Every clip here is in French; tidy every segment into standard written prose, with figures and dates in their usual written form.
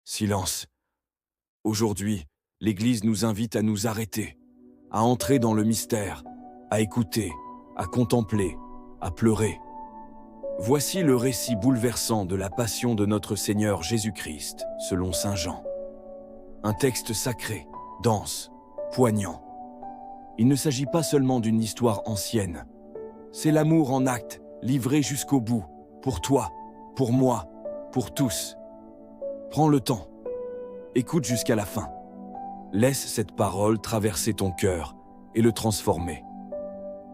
Silence. Aujourd'hui, l'Église nous invite à nous arrêter, à entrer dans le mystère, à écouter, à contempler, à pleurer. Voici le récit bouleversant de la passion de notre Seigneur Jésus-Christ, selon saint Jean. Un texte sacré, dense, poignant. Il ne s'agit pas seulement d'une histoire ancienne. C'est l'amour en acte, livré jusqu'au bout, pour toi, pour moi, pour tous. Prends le temps. Écoute jusqu'à la fin. Laisse cette parole traverser ton cœur et le transformer.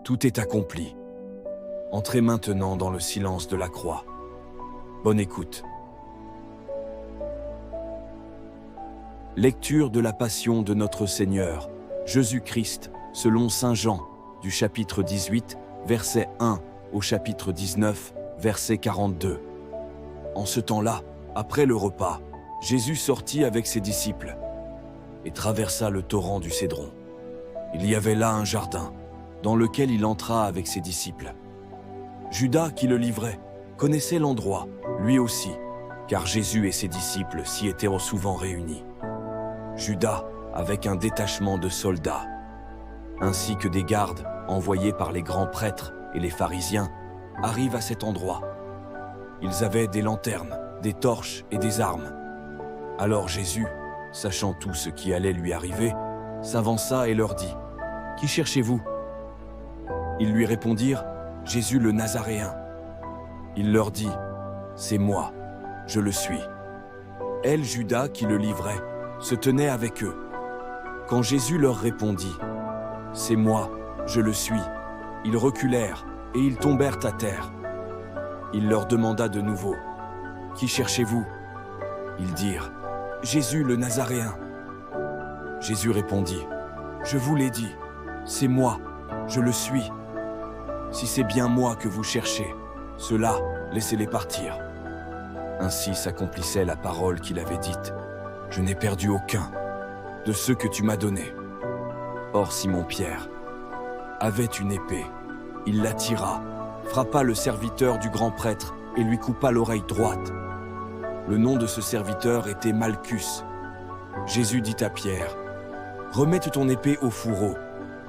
Tout est accompli. Entrez maintenant dans le silence de la croix. Bonne écoute. Lecture de la Passion de notre Seigneur, Jésus-Christ, selon saint Jean, du chapitre 18, verset 1 au chapitre 19, verset 42. En ce temps-là, après le repas, Jésus sortit avec ses disciples et traversa le torrent du Cédron. Il y avait là un jardin, dans lequel il entra avec ses disciples. Judas, qui le livrait, connaissait l'endroit, lui aussi, car Jésus et ses disciples s'y étaient souvent réunis. Judas, avec un détachement de soldats, ainsi que des gardes envoyés par les grands prêtres et les pharisiens, arrive à cet endroit. Ils avaient des lanternes, des torches et des armes. Alors Jésus, sachant tout ce qui allait lui arriver, s'avança et leur dit : « Qui cherchez-vous » Ils lui répondirent : « Jésus le Nazaréen. » Il leur dit : « C'est moi, je le suis. » Elle, Judas, qui le livrait, se tenait avec eux. Quand Jésus leur répondit : « C'est moi, je le suis », ils reculèrent et ils tombèrent à terre. Il leur demanda de nouveau : « Qui cherchez-vous » Ils dirent : « Jésus le Nazaréen. » Jésus répondit : « Je vous l'ai dit, c'est moi, je le suis. Si c'est bien moi que vous cherchez, ceux-là, laissez-les partir. » Ainsi s'accomplissait la parole qu'il avait dite : « Je n'ai perdu aucun de ceux que tu m'as donnés. » Or Simon-Pierre avait une épée. Il la tira, frappa le serviteur du grand prêtre et lui coupa l'oreille droite. Le nom de ce serviteur était Malchus. Jésus dit à Pierre : « Remette ton épée au fourreau.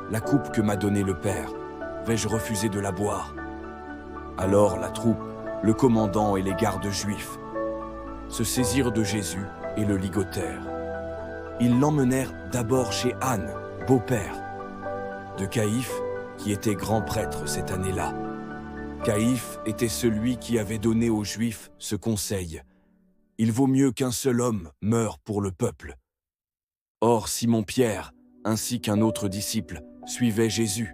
La coupe que m'a donnée le Père, vais-je refuser de la boire ?» Alors la troupe, le commandant et les gardes juifs se saisirent de Jésus et le ligotèrent. Ils l'emmenèrent d'abord chez Anne, beau-père de Caïphe, qui était grand prêtre cette année-là. Caïphe était celui qui avait donné aux Juifs ce conseil : il vaut mieux qu'un seul homme meure pour le peuple. Or Simon-Pierre, ainsi qu'un autre disciple, suivait Jésus.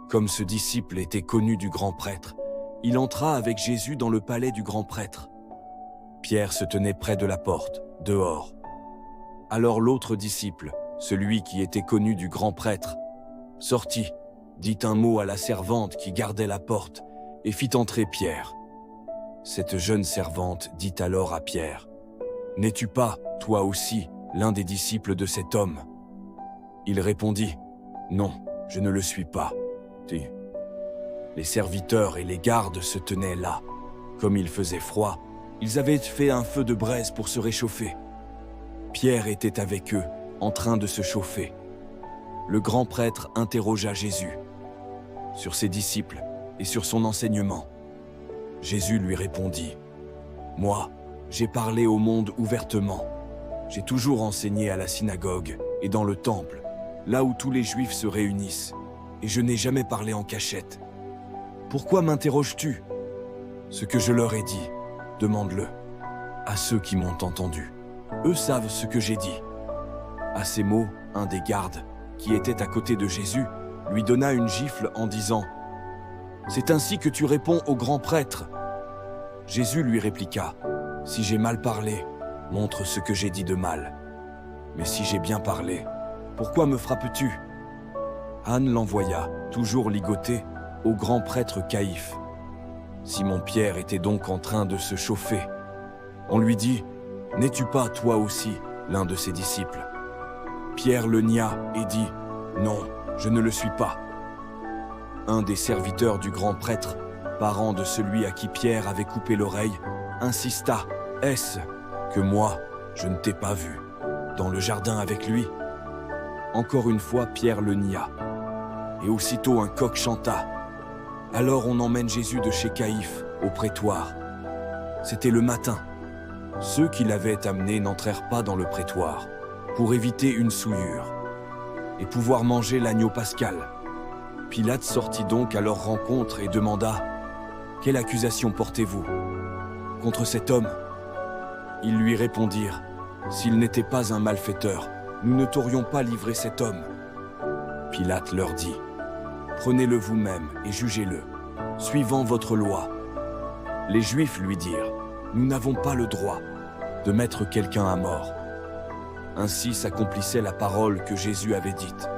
Comme ce disciple était connu du grand prêtre, il entra avec Jésus dans le palais du grand prêtre. Pierre se tenait près de la porte, dehors. Alors l'autre disciple, celui qui était connu du grand prêtre, sortit, dit un mot à la servante qui gardait la porte et fit entrer Pierre. Cette jeune servante dit alors à Pierre : « N'es-tu pas, toi aussi, l'un des disciples de cet homme ?» Il répondit : « Non, je ne le suis pas. » Les serviteurs et les gardes se tenaient là. Comme il faisait froid, ils avaient fait un feu de braise pour se réchauffer. Pierre était avec eux, en train de se chauffer. Le grand prêtre interrogea Jésus sur ses disciples et sur son enseignement. Jésus lui répondit : « Moi, j'ai parlé au monde ouvertement. J'ai toujours enseigné à la synagogue et dans le temple, là où tous les Juifs se réunissent, et je n'ai jamais parlé en cachette. Pourquoi m'interroges-tu ? Ce que je leur ai dit, demande-le à ceux qui m'ont entendu. Eux savent ce que j'ai dit. » À ces mots, un des gardes, qui était à côté de Jésus, lui donna une gifle en disant : « C'est ainsi que tu réponds au grand prêtre ?» Jésus lui répliqua : « Si j'ai mal parlé, montre ce que j'ai dit de mal. Mais si j'ai bien parlé, pourquoi me frappes-tu » Anne l'envoya, toujours ligoté, au grand prêtre Caïphe. Simon-Pierre était donc en train de se chauffer. On lui dit : « N'es-tu pas, toi aussi, l'un de ses disciples ?» Pierre le nia et dit : « Non, je ne le suis pas. » Un des serviteurs du grand prêtre, parent de celui à qui Pierre avait coupé l'oreille, insista : « Est-ce que moi, Je ne t'ai pas vu. Dans le jardin avec lui. Encore une fois, Pierre le nia. Et aussitôt un coq chanta. Alors on emmène Jésus de chez Caïphe au prétoire. C'était le matin. Ceux qui l'avaient amené n'entrèrent pas dans le prétoire pour éviter une souillure et pouvoir manger l'agneau pascal. Pilate sortit donc à leur rencontre et demanda « Quelle accusation portez-vous contre cet homme ?» Ils lui répondirent « S'il n'était pas un malfaiteur, nous ne t'aurions pas livré cet homme. » Pilate leur dit « Prenez-le vous-même et jugez-le, suivant votre loi. » Les Juifs lui dirent « Nous n'avons pas le droit de mettre quelqu'un à mort. » Ainsi s'accomplissait la parole que Jésus avait dite,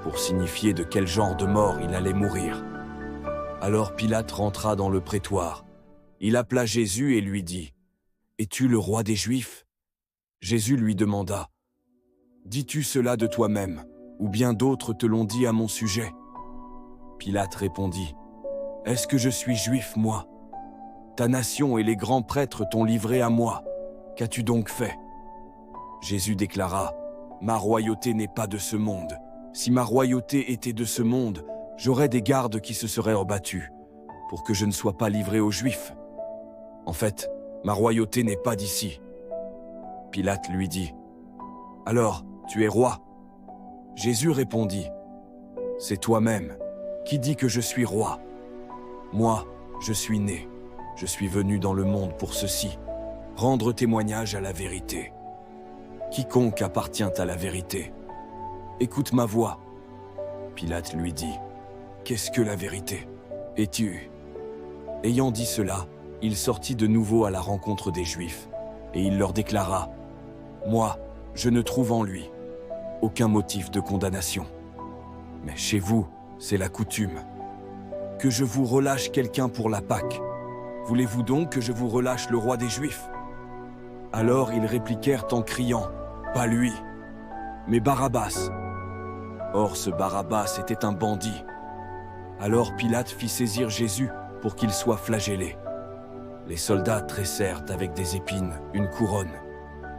pour signifier de quel genre de mort il allait mourir. Alors Pilate rentra dans le prétoire. Il appela Jésus et lui dit « Es-tu le roi des Juifs ?» Jésus lui demanda « Dis-tu cela de toi-même, ou bien d'autres te l'ont dit à mon sujet ?» Pilate répondit « Est-ce que je suis juif, moi ? Ta nation et les grands prêtres t'ont livré à moi. Qu'as-tu donc fait ?» Jésus déclara « Ma royauté n'est pas de ce monde. Si ma royauté était de ce monde, j'aurais des gardes qui se seraient rebattus, pour que je ne sois pas livré aux Juifs. En fait, ma royauté n'est pas d'ici. » Pilate lui dit « Alors, tu es roi ?» Jésus répondit « C'est toi-même qui dis que je suis roi. Moi, je suis né, je suis venu dans le monde pour ceci, rendre témoignage à la vérité. Quiconque appartient à la vérité, écoute ma voix. » Pilate lui dit « Qu'est-ce que la vérité ? Es-tu » Ayant dit cela, il sortit de nouveau à la rencontre des Juifs, et il leur déclara « Moi, je ne trouve en lui aucun motif de condamnation. Mais chez vous, c'est la coutume. Que je vous relâche quelqu'un pour la Pâque. Voulez-vous donc que je vous relâche le roi des Juifs ?» Alors ils répliquèrent en criant « Pas lui, mais Barabbas. » Or ce Barabbas était un bandit. Alors Pilate fit saisir Jésus pour qu'il soit flagellé. Les soldats tressèrent avec des épines une couronne,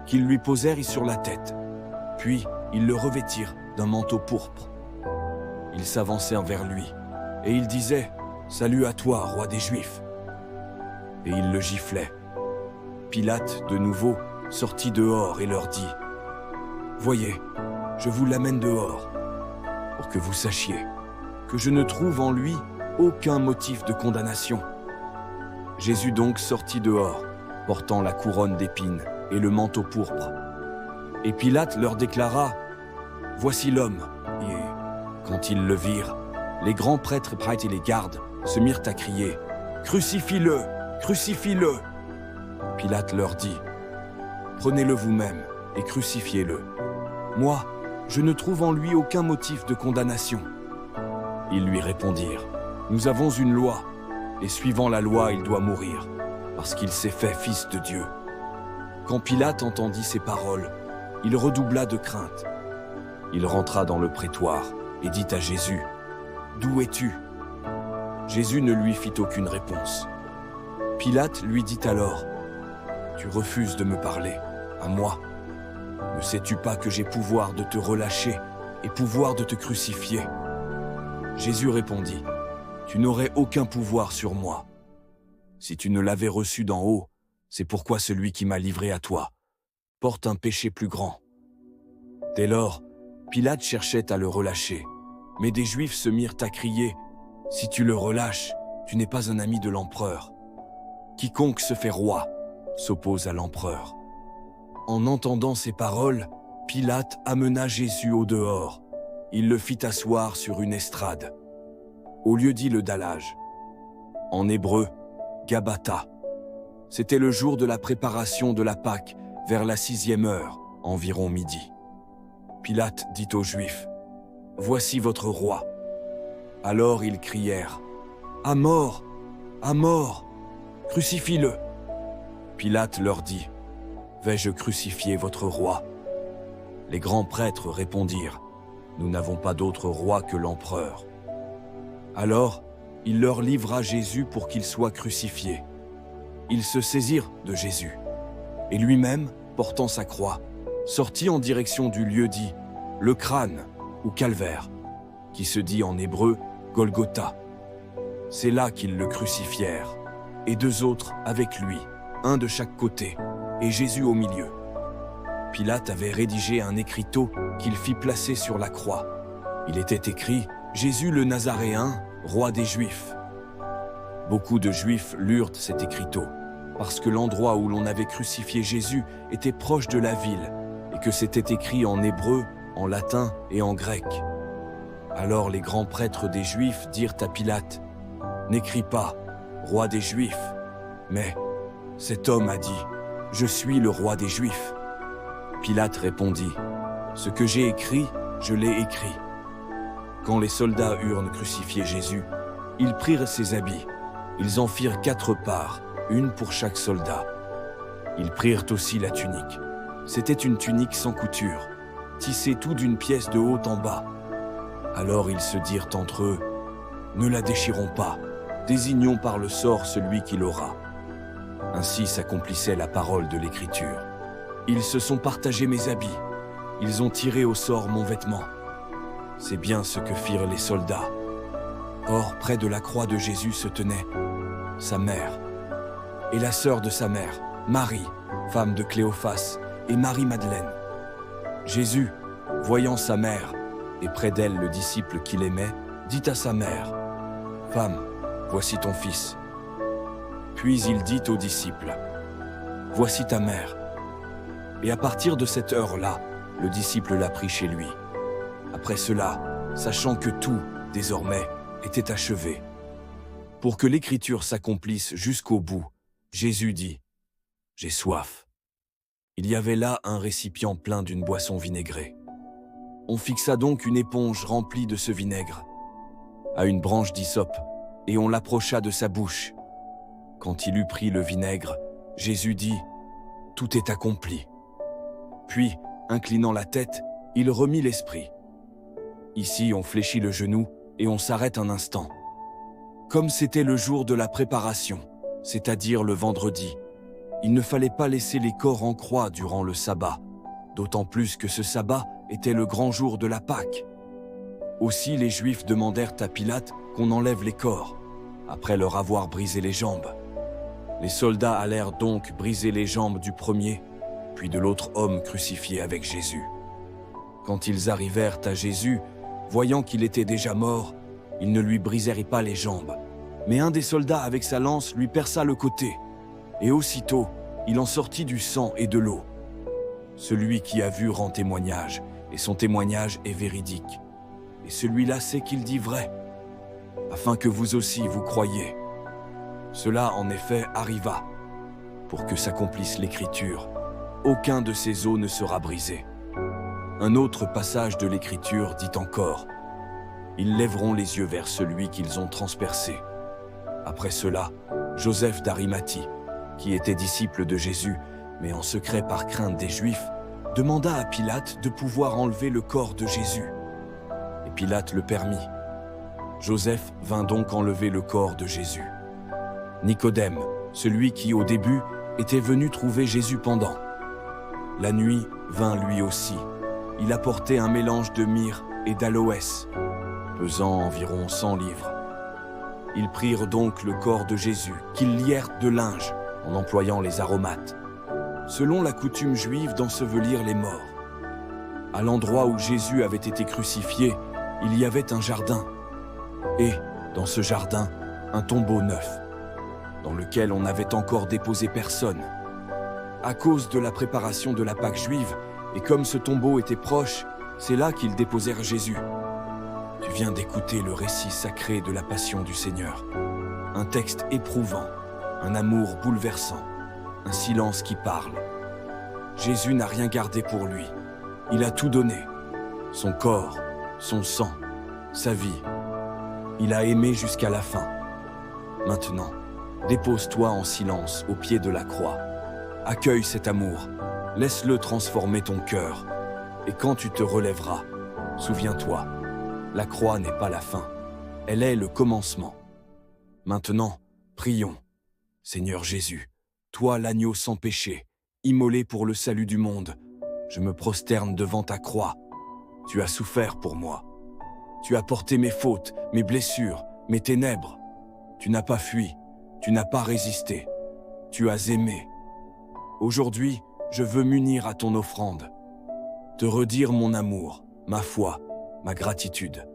qu'ils lui posèrent sur la tête. Puis ils le revêtirent d'un manteau pourpre. Ils s'avancèrent vers lui, et ils disaient « Salut à toi, roi des Juifs !» Et ils le giflaient. Pilate, de nouveau, sortit dehors et leur dit « Voyez, je vous l'amène dehors, pour que vous sachiez que je ne trouve en lui aucun motif de condamnation. » Jésus donc sortit dehors, portant la couronne d'épines et le manteau pourpre. Et Pilate leur déclara « Voici l'homme. » Et quand ils le virent, les grands prêtres et les gardes se mirent à crier « Crucifie-le! Crucifie-le » Pilate leur dit « Prenez-le vous-même et crucifiez-le. Moi, je ne trouve en lui aucun motif de condamnation. » Ils lui répondirent « Nous avons une loi, et suivant la loi, il doit mourir, parce qu'il s'est fait fils de Dieu. » Quand Pilate entendit ces paroles, il redoubla de crainte. Il rentra dans le prétoire et dit à Jésus « D'où es-tu » Jésus ne lui fit aucune réponse. Pilate lui dit alors « Tu refuses de me parler, à moi. Ne sais-tu pas que j'ai pouvoir de te relâcher et pouvoir de te crucifier ?» Jésus répondit « Tu n'aurais aucun pouvoir sur moi. Si tu ne l'avais reçu d'en haut, c'est pourquoi celui qui m'a livré à toi porte un péché plus grand. » Dès lors, Pilate cherchait à le relâcher, mais des Juifs se mirent à crier « Si tu le relâches, tu n'es pas un ami de l'empereur. Quiconque se fait roi s'oppose à l'empereur. » En entendant ces paroles, Pilate amena Jésus au dehors. Il le fit asseoir sur une estrade, au lieu dit le dallage. En hébreu, Gabbatha. C'était le jour de la préparation de la Pâque, vers la 6e heure, environ midi. Pilate dit aux Juifs « Voici votre roi. » Alors ils crièrent « À mort! À mort! Crucifie-le » Pilate leur dit « Vais-je crucifier votre roi ?» Les grands prêtres répondirent « Nous n'avons pas d'autre roi que l'empereur. » Alors, il leur livra Jésus pour qu'il soit crucifié. Ils se saisirent de Jésus, et lui-même portant sa croix, sortit en direction du lieu dit le crâne ou calvaire, qui se dit en hébreu Golgotha. C'est là qu'ils le crucifièrent, et 2 autres avec lui, un de chaque côté, et Jésus au milieu. Pilate avait rédigé un écriteau qu'il fit placer sur la croix. Il était écrit « Jésus le Nazaréen, roi des Juifs ». Beaucoup de Juifs lurent cet écriteau, parce que l'endroit où l'on avait crucifié Jésus était proche de la ville, et que c'était écrit en hébreu, en latin et en grec. Alors les grands prêtres des Juifs dirent à Pilate « N'écris pas, roi des Juifs, mais cet homme a dit « Je suis le roi des Juifs ». Pilate répondit « Ce que j'ai écrit, je l'ai écrit ». Quand les soldats eurent crucifié Jésus, ils prirent ses habits. Ils en firent 4 parts, une pour chaque soldat. Ils prirent aussi la tunique. C'était une tunique sans couture, tissée tout d'une pièce de haut en bas. Alors ils se dirent entre eux, « Ne la déchirons pas, désignons par le sort celui qui l'aura. » Ainsi s'accomplissait la parole de l'Écriture. Ils se sont partagés mes habits, ils ont tiré au sort mon vêtement. C'est bien ce que firent les soldats. Or, près de la croix de Jésus se tenait sa mère et la sœur de sa mère, Marie, femme de Cléophas, et Marie-Madeleine. Jésus, voyant sa mère, et près d'elle le disciple qu'il aimait, dit à sa mère, « Femme, voici ton fils. » Puis il dit au disciple, « Voici ta mère. » Et à partir de cette heure-là, le disciple l'a pris chez lui. Après cela, sachant que tout, désormais, était achevé, pour que l'Écriture s'accomplisse jusqu'au bout, Jésus dit, « J'ai soif. » Il y avait là un récipient plein d'une boisson vinaigrée. On fixa donc une éponge remplie de ce vinaigre à une branche d'hysope, et on l'approcha de sa bouche. Quand il eut pris le vinaigre, Jésus dit, « Tout est accompli. » Puis, inclinant la tête, il remit l'esprit. Ici, on fléchit le genou et on s'arrête un instant. Comme c'était le jour de la préparation, c'est-à-dire le vendredi, il ne fallait pas laisser les corps en croix durant le sabbat, d'autant plus que ce sabbat était le grand jour de la Pâque. Aussi les Juifs demandèrent à Pilate qu'on enlève les corps, après leur avoir brisé les jambes. Les soldats allèrent donc briser les jambes du premier, puis de l'autre homme crucifié avec Jésus. Quand ils arrivèrent à Jésus, voyant qu'il était déjà mort, ils ne lui brisèrent pas les jambes, mais un des soldats avec sa lance lui perça le côté, et aussitôt, il en sortit du sang et de l'eau. Celui qui a vu rend témoignage, et son témoignage est véridique. Et celui-là sait qu'il dit vrai, afin que vous aussi vous croyiez. Cela en effet arriva, pour que s'accomplisse l'Écriture. Aucun de ces os ne sera brisé. Un autre passage de l'Écriture dit encore, « Ils lèveront les yeux vers celui qu'ils ont transpercé. » Après cela, Joseph d'Arimathie, qui était disciple de Jésus, mais en secret par crainte des Juifs, demanda à Pilate de pouvoir enlever le corps de Jésus. Et Pilate le permit. Joseph vint donc enlever le corps de Jésus. Nicodème, celui qui au début était venu trouver Jésus pendant la nuit, vint lui aussi. Il apportait un mélange de myrrhe et d'aloès, pesant environ 100 livres. Ils prirent donc le corps de Jésus, qu'ils lièrent de linge, en employant les aromates, selon la coutume juive d'ensevelir les morts. À l'endroit où Jésus avait été crucifié, il y avait un jardin, et, dans ce jardin, un tombeau neuf, dans lequel on n'avait encore déposé personne. À cause de la préparation de la Pâque juive, et comme ce tombeau était proche, c'est là qu'ils déposèrent Jésus. Tu viens d'écouter le récit sacré de la passion du Seigneur. Un texte éprouvant, un amour bouleversant, un silence qui parle. Jésus n'a rien gardé pour lui. Il a tout donné. Son corps, son sang, sa vie. Il a aimé jusqu'à la fin. Maintenant, dépose-toi en silence au pied de la croix. Accueille cet amour. Laisse-le transformer ton cœur. Et quand tu te relèveras, souviens-toi, la croix n'est pas la fin. Elle est le commencement. Maintenant, prions. Seigneur Jésus, toi l'agneau sans péché, immolé pour le salut du monde. Je me prosterne devant ta croix. Tu as souffert pour moi. Tu as porté mes fautes, mes blessures, mes ténèbres. Tu n'as pas fui, tu n'as pas résisté. Tu as aimé. Aujourd'hui, je veux m'unir à ton offrande. Te redire mon amour, ma foi, ma gratitude.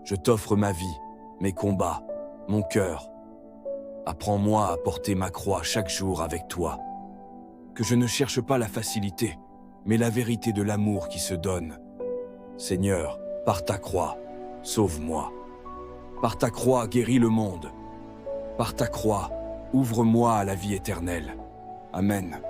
Je t'offre ma vie, mes combats, mon cœur. Apprends-moi à porter ma croix chaque jour avec toi. Que je ne cherche pas la facilité, mais la vérité de l'amour qui se donne. Seigneur, par ta croix, sauve-moi. Par ta croix, guéris le monde. Par ta croix, ouvre-moi à la vie éternelle. Amen.